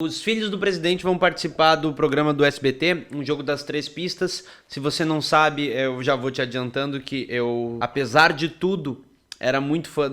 Os filhos do presidente vão participar do programa do SBT, um jogo das 3 pistas. Se você não sabe, eu já vou te adiantando que eu, apesar de tudo, era muito fã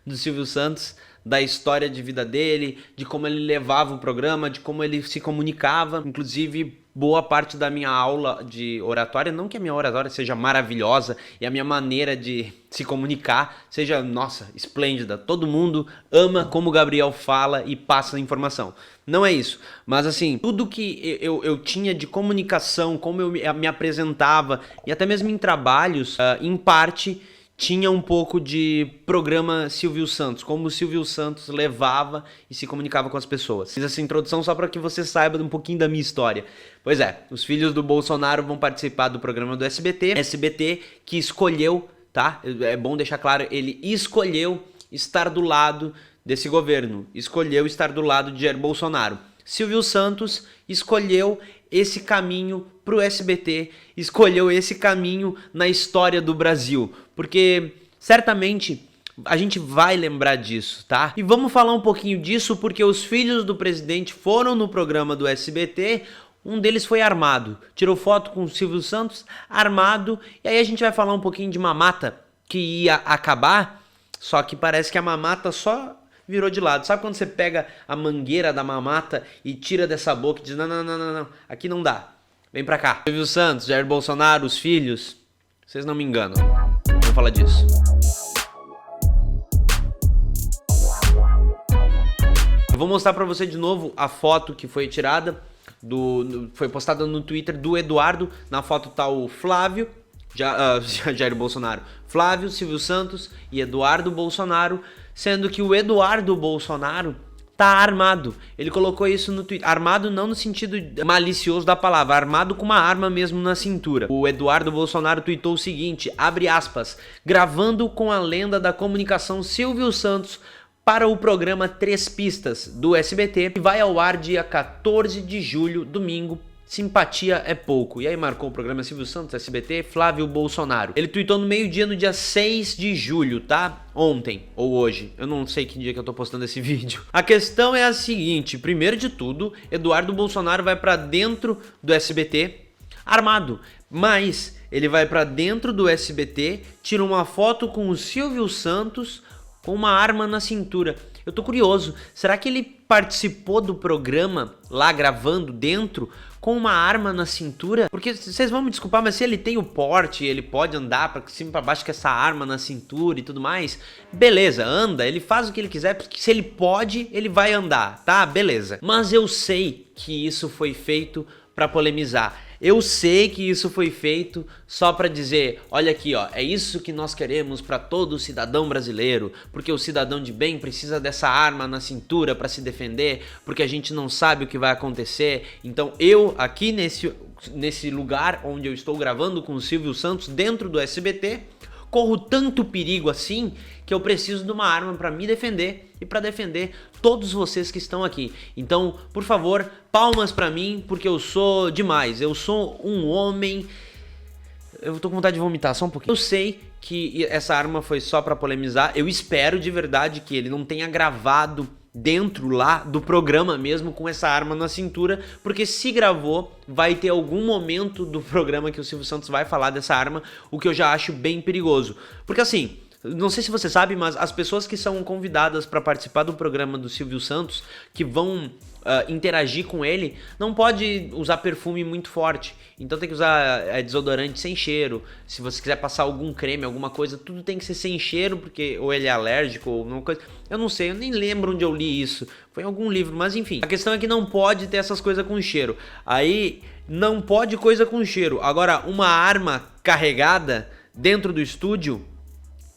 do Silvio Santos, da história de vida dele, de como ele levava o programa, de como ele se comunicava. Inclusive, boa parte da minha aula de oratória, não que a minha oratória seja maravilhosa e a minha maneira de se comunicar seja, nossa, esplêndida. Todo mundo ama como o Gabriel fala e passa a informação. Não é isso, mas assim, tudo que eu tinha de comunicação, como eu me apresentava e até mesmo em trabalhos, em parte tinha um pouco de programa Silvio Santos, como o Silvio Santos levava e se comunicava com as pessoas. Fiz essa introdução só para que você saiba um pouquinho da minha história. Pois é, os filhos do Bolsonaro vão participar do programa do SBT que escolheu, tá? É bom deixar claro, ele escolheu estar do lado desse governo, escolheu estar do lado de Jair Bolsonaro. Silvio Santos escolheu esse caminho para o SBT, escolheu esse caminho na história do Brasil, porque certamente a gente vai lembrar disso, tá? E vamos falar um pouquinho disso porque os filhos do presidente foram no programa do SBT, um deles foi armado, tirou foto com o Silvio Santos armado, e aí a gente vai falar um pouquinho de mamata que ia acabar, só que parece que a mamata só virou de lado. Sabe quando você pega a mangueira da mamata e tira dessa boca e diz, não, aqui não dá, vem pra cá. Silvio Santos, Jair Bolsonaro, os filhos, vocês não me enganam, vamos falar disso. Eu vou mostrar pra você de novo a foto que foi tirada, foi postada no Twitter do Eduardo. Na foto tá o Flávio, Jair Bolsonaro, Flávio, Silvio Santos e Eduardo Bolsonaro, sendo que o Eduardo Bolsonaro tá armado. Ele colocou isso no Twitter. Armado não no sentido malicioso da palavra, armado com uma arma mesmo na cintura. O Eduardo Bolsonaro tweetou o seguinte, abre aspas, gravando com a lenda da comunicação Silvio Santos para o programa 3 Pistas do SBT, que vai ao ar dia 14 de julho, domingo. Simpatia é pouco. E aí marcou o programa Silvio Santos, SBT, Flávio Bolsonaro. Ele tweetou no meio-dia no dia 6 de julho, tá? Ontem ou hoje. Eu não sei que dia que eu tô postando esse vídeo. A questão é a seguinte, primeiro de tudo, Eduardo Bolsonaro vai pra dentro do SBT armado. Mas ele vai pra dentro do SBT, tira uma foto com o Silvio Santos com uma arma na cintura. Eu tô curioso, será que ele participou do programa lá gravando dentro com uma arma na cintura? Porque vocês vão me desculpar, mas se ele tem o porte, ele pode andar pra cima e pra baixo com essa arma na cintura e tudo mais, beleza, anda, ele faz o que ele quiser, porque se ele pode, ele vai andar, tá? Beleza. Mas eu sei que isso foi feito pra polemizar. Eu sei que isso foi feito só para dizer, olha aqui ó, é isso que nós queremos para todo cidadão brasileiro, porque o cidadão de bem precisa dessa arma na cintura para se defender, porque a gente não sabe o que vai acontecer. Então eu aqui nesse lugar onde eu estou gravando com o Silvio Santos dentro do SBT, corro tanto perigo assim que eu preciso de uma arma para me defender e para defender todos vocês que estão aqui. Então, por favor, palmas para mim, porque eu sou demais. Eu sou um homem... Eu tô com vontade de vomitar, só um pouquinho. Eu sei que essa arma foi só para polemizar. Eu espero de verdade que ele não tenha gravado dentro lá do programa mesmo com essa arma na cintura, porque se gravou, vai ter algum momento do programa que o Silvio Santos vai falar dessa arma, o que eu já acho bem perigoso. Porque assim, não sei se você sabe, mas as pessoas que são convidadas para participar do programa do Silvio Santos, que vão interagir com ele, não pode usar perfume muito forte, então tem que usar desodorante sem cheiro. Se você quiser passar algum creme, alguma coisa, tudo tem que ser sem cheiro, porque ou ele é alérgico ou alguma coisa, eu não sei, eu nem lembro onde eu li isso, foi em algum livro, mas enfim, a questão é que não pode ter essas coisas com cheiro. Aí não pode coisa com cheiro. Agora, uma arma carregada dentro do estúdio,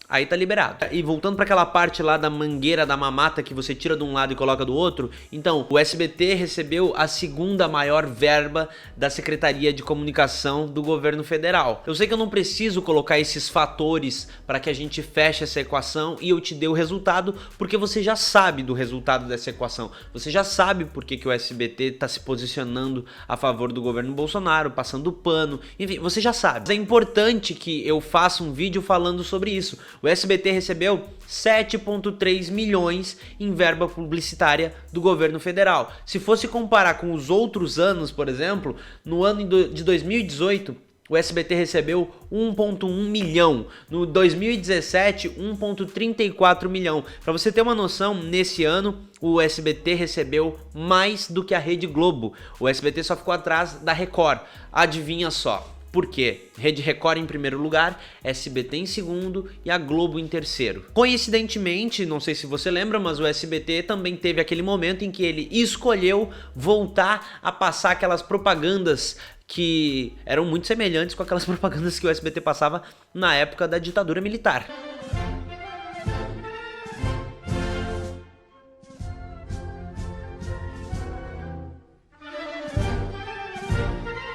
aí tá liberado. E voltando para aquela parte lá da mangueira da mamata que você tira de um lado e coloca do outro, então o SBT recebeu a segunda maior verba da Secretaria de Comunicação do governo federal. Eu sei que eu não preciso colocar esses fatores para que a gente feche essa equação e eu te dê o resultado, porque você já sabe do resultado dessa equação. Você já sabe por que o SBT tá se posicionando a favor do governo Bolsonaro, passando pano, enfim, você já sabe. É importante que eu faça um vídeo falando sobre isso. O SBT recebeu 7,3 milhões em verba publicitária do governo federal. Se fosse comparar com os outros anos, por exemplo, no ano de 2018, o SBT recebeu 1,1 milhão, no 2017 1,34 milhão. Para você ter uma noção, nesse ano o SBT recebeu mais do que a Rede Globo. O SBT só ficou atrás da Record. Adivinha só. Por quê? Rede Record em primeiro lugar, SBT em segundo e a Globo em terceiro. Coincidentemente, não sei se você lembra, mas o SBT também teve aquele momento em que ele escolheu voltar a passar aquelas propagandas que eram muito semelhantes com aquelas propagandas que o SBT passava na época da ditadura militar.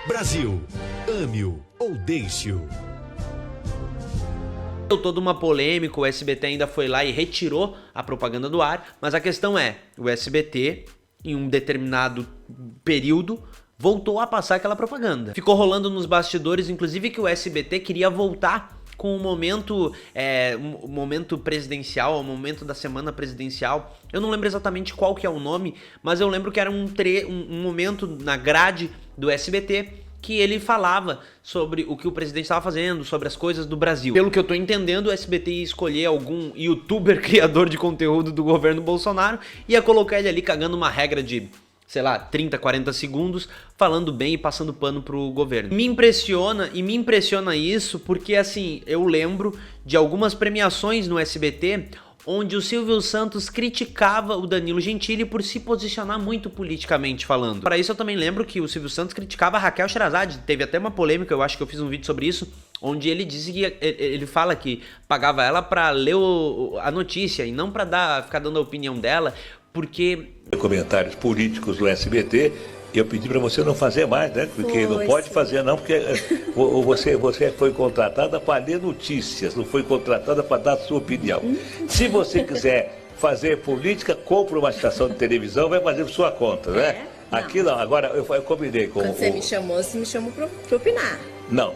Brasil, ame-o ou deixe-o. Deu toda uma polêmica, o SBT ainda foi lá e retirou a propaganda do ar, mas a questão é, o SBT, em um determinado período, voltou a passar aquela propaganda. Ficou rolando nos bastidores, inclusive, que o SBT queria voltar com o momento presidencial, o momento da semana presidencial. Eu não lembro exatamente qual que é o nome, mas eu lembro que era um momento na grade do SBT que ele falava sobre o que o presidente estava fazendo, sobre as coisas do Brasil. Pelo que eu tô entendendo, o SBT ia escolher algum youtuber criador de conteúdo do governo Bolsonaro e ia colocar ele ali cagando uma regra de, sei lá, 30, 40 segundos, falando bem e passando pano pro governo. Me impressiona isso porque, assim, eu lembro de algumas premiações no SBT onde o Silvio Santos criticava o Danilo Gentili por se posicionar muito politicamente falando. Para isso eu também lembro que o Silvio Santos criticava a Raquel Sherazade, teve até uma polêmica, eu acho que eu fiz um vídeo sobre isso, onde ele disse que ele fala que pagava ela para ler a notícia e não para ficar dando a opinião dela, porque comentários políticos do SBT, eu pedi para você não fazer mais, né? Porque não pode fazer não, porque você foi contratada para ler notícias, não foi contratada para dar a sua opinião. Se você quiser fazer política, compra uma estação de televisão, vai fazer por sua conta, né? Aqui não, agora eu combinei com... Quando você me chamou para opinar. Não,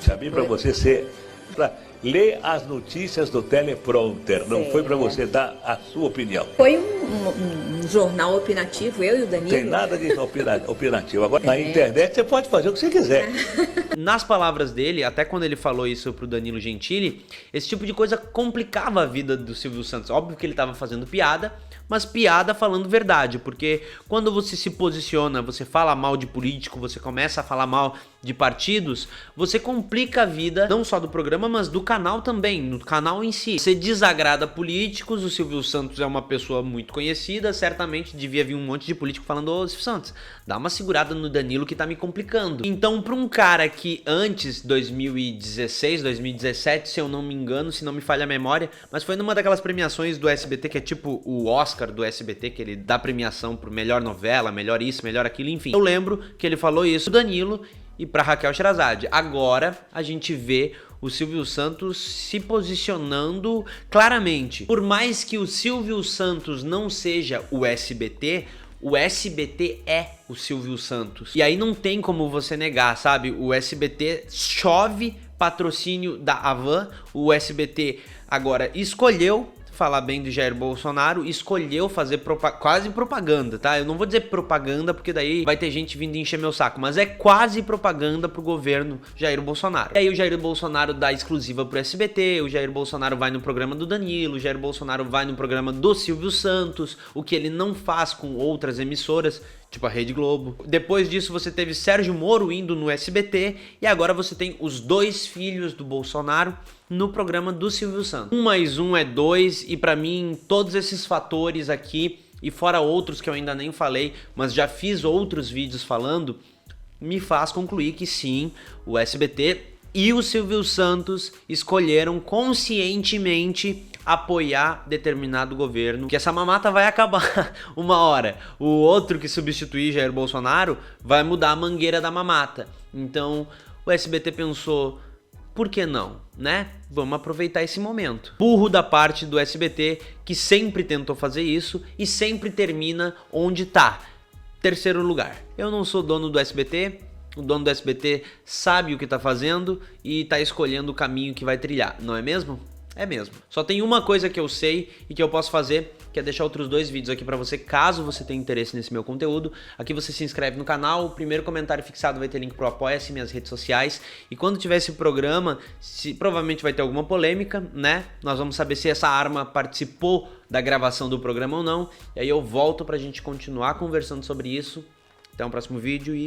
chamei para você ser... Lê as notícias do teleprompter, não foi para você dar a sua opinião. Foi um jornal opinativo, eu e o Danilo. Tem nada de opinativo. Agora, na internet você pode fazer o que você quiser. Nas palavras dele, até quando ele falou isso pro Danilo Gentili, esse tipo de coisa complicava a vida do Silvio Santos. Óbvio que ele tava fazendo piada, mas piada falando verdade, porque quando você se posiciona, você fala mal de político, você começa a falar mal de partidos, você complica a vida não só do programa, mas do canal também, no canal em si. Você desagrada políticos, o Silvio Santos é uma pessoa muito conhecida, certamente devia vir um monte de político falando: ô Silvio Santos, dá uma segurada no Danilo que tá me complicando. Então, pra um cara que antes, 2016, 2017, se eu não me engano, se não me falha a memória, mas foi numa daquelas premiações do SBT que é tipo o Oscar do SBT, que ele dá premiação por melhor novela, melhor isso, melhor aquilo, enfim. Eu lembro que ele falou isso pro Danilo e pra Raquel Sherazade. Agora a gente vê o Silvio Santos se posicionando claramente. Por mais que o Silvio Santos não seja o SBT é o Silvio Santos. E aí não tem como você negar, sabe? O SBT chove patrocínio da Havan, o SBT agora escolheu falar bem do Jair Bolsonaro, escolheu fazer quase propaganda, tá? Eu não vou dizer propaganda porque daí vai ter gente vindo encher meu saco, mas é quase propaganda pro governo Jair Bolsonaro. E aí o Jair Bolsonaro dá exclusiva pro SBT, o Jair Bolsonaro vai no programa do Danilo, o Jair Bolsonaro vai no programa do Silvio Santos, o que ele não faz com outras emissoras, tipo a Rede Globo. Depois disso você teve Sérgio Moro indo no SBT e agora você tem os dois filhos do Bolsonaro no programa do Silvio Santos. 1 mais 1 é 2 e pra mim todos esses fatores aqui e fora outros que eu ainda nem falei, mas já fiz outros vídeos falando, me faz concluir que sim, o SBT e o Silvio Santos escolheram conscientemente apoiar determinado governo, que essa mamata vai acabar uma hora. O outro que substituir Jair Bolsonaro vai mudar a mangueira da mamata. Então o SBT pensou, por que não, né? Vamos aproveitar esse momento. Burro da parte do SBT, que sempre tentou fazer isso e sempre termina onde tá. Terceiro lugar. Eu não sou dono do SBT, o dono do SBT sabe o que tá fazendo e tá escolhendo o caminho que vai trilhar, não é mesmo? É mesmo. Só tem uma coisa que eu sei e que eu posso fazer, que é deixar outros 2 vídeos aqui pra você, caso você tenha interesse nesse meu conteúdo. Aqui você se inscreve no canal, o primeiro comentário fixado vai ter link pro Apoia-se, minhas redes sociais. E quando tiver esse programa, provavelmente vai ter alguma polêmica, né? Nós vamos saber se essa arma participou da gravação do programa ou não. E aí eu volto pra gente continuar conversando sobre isso. Até o próximo vídeo e...